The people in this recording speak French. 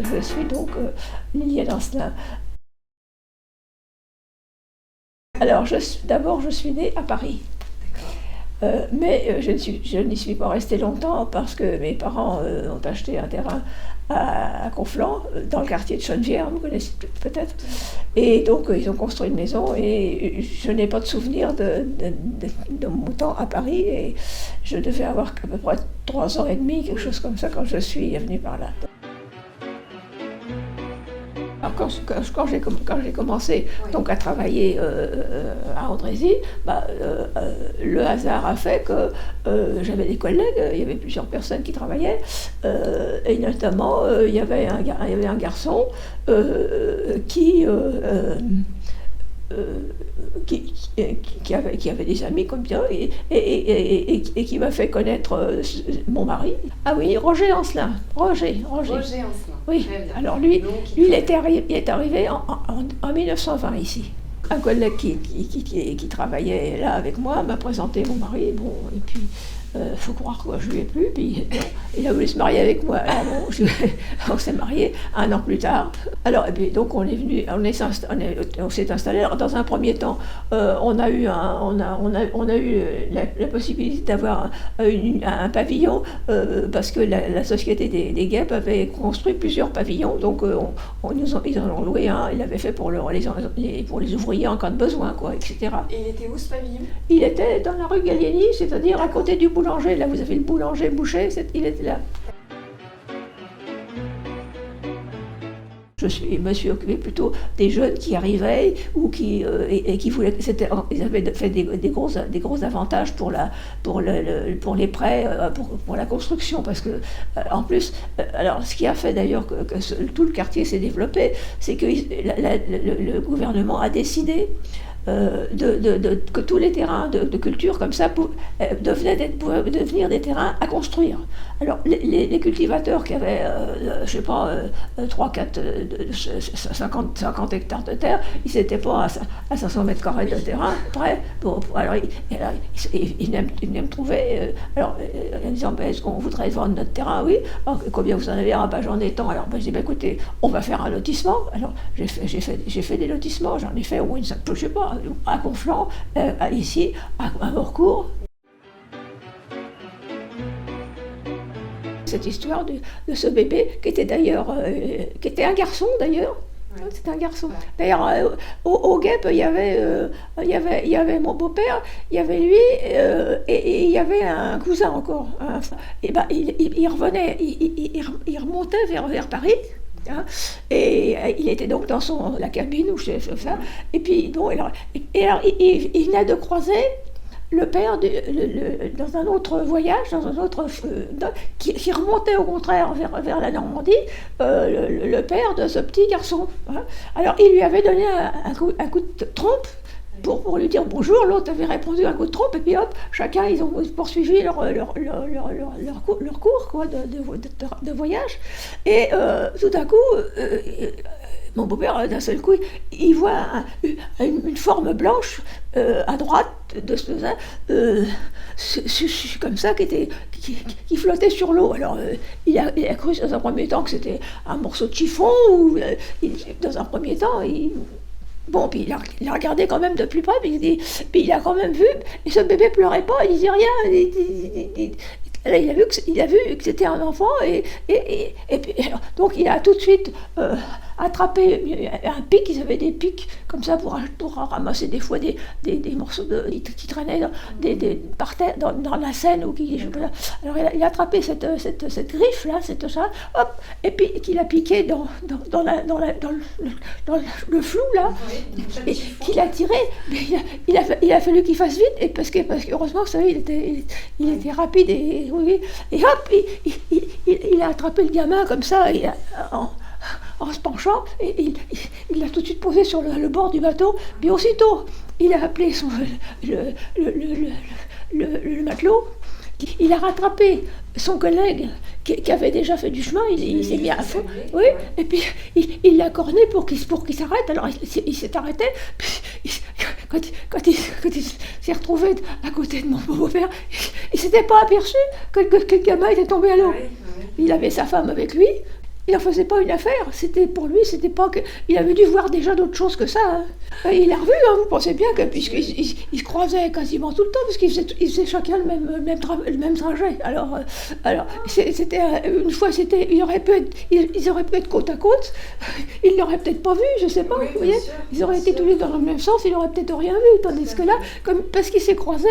je suis donc Liliane Ancelin. Alors, d'abord, je suis née à Paris. Mais je n'y suis pas restée longtemps parce que mes parents ont acheté un terrain à Conflans, dans le quartier de Chenevière, vous connaissez peut-être. Et donc ils ont construit une maison et je n'ai pas de souvenir de mon temps à Paris. Et je devais avoir à peu près 3 ans et demi, quelque chose comme ça, quand je suis venue par là. Alors quand j'ai commencé donc à travailler à Andrézy, le hasard a fait que j'avais des collègues, il y avait plusieurs personnes qui travaillaient, et notamment il y avait un garçon qui avait des amis comme bien et qui m'a fait connaître mon mari. Ah oui, Roger Ancelin. Roger Ancelin. Oui, alors lui, il est arrivé en 1920 ici. Un collègue qui travaillait là avec moi m'a présenté mon mari, bon, et puis faut croire que je lui ai plu, puis bon, il a voulu se marier avec moi. Alors bon, on s'est mariés 1 an plus tard. Alors, et puis, donc on s'est installé. Alors, dans un premier temps, on a eu la possibilité d'avoir un pavillon parce que la société des guêpes avait construit plusieurs pavillons, donc ils en ont loué un. Il l'avait fait pour les ouvriers en cas de besoin, quoi, etc. Et il était où ce pavillon? Il était dans la rue Gallieni, c'est-à-dire à côté du boulanger. Là, vous avez le boulanger boucher, il était là. Je me suis occupée plutôt des jeunes qui arrivaient ou qui voulaient. Ils avaient fait des gros avantages pour les prêts, pour la construction, parce que en plus, alors ce qui a fait d'ailleurs que tout le quartier s'est développé, c'est que le gouvernement a décidé que tous les terrains de culture comme ça devenaient devenir des terrains à construire. Alors les cultivateurs qui avaient, je sais pas, 3, 4, 50 hectares de terre, ils n'étaient pas à 500 mètres carrés de terrain prêts. Alors ils venaient me trouver, en disant, est-ce qu'on voudrait vendre notre terrain? Oui. Alors, combien vous en avez? Ah, j'en ai tant. Alors je dis, écoutez, on va faire un lotissement. Alors j'ai fait des lotissements, j'en ai fait au moins je sais pas, à Conflans, ici, à Morcourt. Cette histoire de ce bébé qui était d'ailleurs, qui était un garçon d'ailleurs. Ouais. C'était un garçon. D'ailleurs, au Guêpes, il y avait mon beau-père, il y avait lui, et il y avait un cousin encore. Et il revenait, il remontait vers Paris. Hein, et il était donc dans la cabine où je fais ça. Et puis bon, alors, il venait de croiser le père dans un autre voyage, qui remontait au contraire vers la Normandie, le père de ce petit garçon. Hein. Alors il lui avait donné un coup de trompe pour lui dire bonjour. L'autre avait répondu un coup de trompe, et puis hop, chacun, ils ont poursuivi leur cours quoi, de voyage. Et tout d'un coup, mon beau-père, d'un seul coup, il voit une forme blanche à droite de comme ça, qui flottait sur l'eau. Alors, il a cru dans un premier temps que c'était un morceau de chiffon, ou dans un premier temps, bon, puis il a regardé quand même de plus près, puis il a quand même vu, et ce bébé pleurait pas, il disait rien. Il a vu que c'était un enfant, et puis, alors, donc il a tout de suite attrapé un pic. Ils avaient des pics comme ça pour ramasser des fois des morceaux qui traînaient par terre dans la Seine. Alors il a attrapé cette griffe là, cette chose, hop, et puis qu'il a piqué dans le flou là, et qu'il a tiré. Mais il a fallu qu'il fasse vite, et parce que heureusement, vous savez, il était rapide, et oui, et hop, il a attrapé le gamin comme ça, en se penchant, et il l'a tout de suite posé sur le bord du bateau. Puis aussitôt, il a appelé le matelot. Il a rattrapé son collègue qui avait déjà fait du chemin. Il s'est mis à fond, oui, et puis il l'a corné pour qu'il s'arrête. Alors il s'est arrêté. Puis, quand il s'est retrouvé à côté de mon beau-père, il s'était pas aperçu que le gamin était tombé à l'eau. Il avait sa femme avec lui. il n'en faisait pas une affaire. C'était pour lui, c'était pas que. Il avait dû voir déjà d'autres choses que ça. Hein. Il a revu, hein, vous pensez bien que puisqu'ils se croisaient quasiment tout le temps, parce ils faisaient chacun le même trajet. Alors c'était une fois, ils auraient pu être côte à côte. Ils l'auraient peut-être pas vu, je sais pas. Oui, vous voyez, sûr, ils auraient été tous les deux dans le même sens, ils n'auraient peut-être rien vu. Tandis que là, parce qu'ils s'est croisés.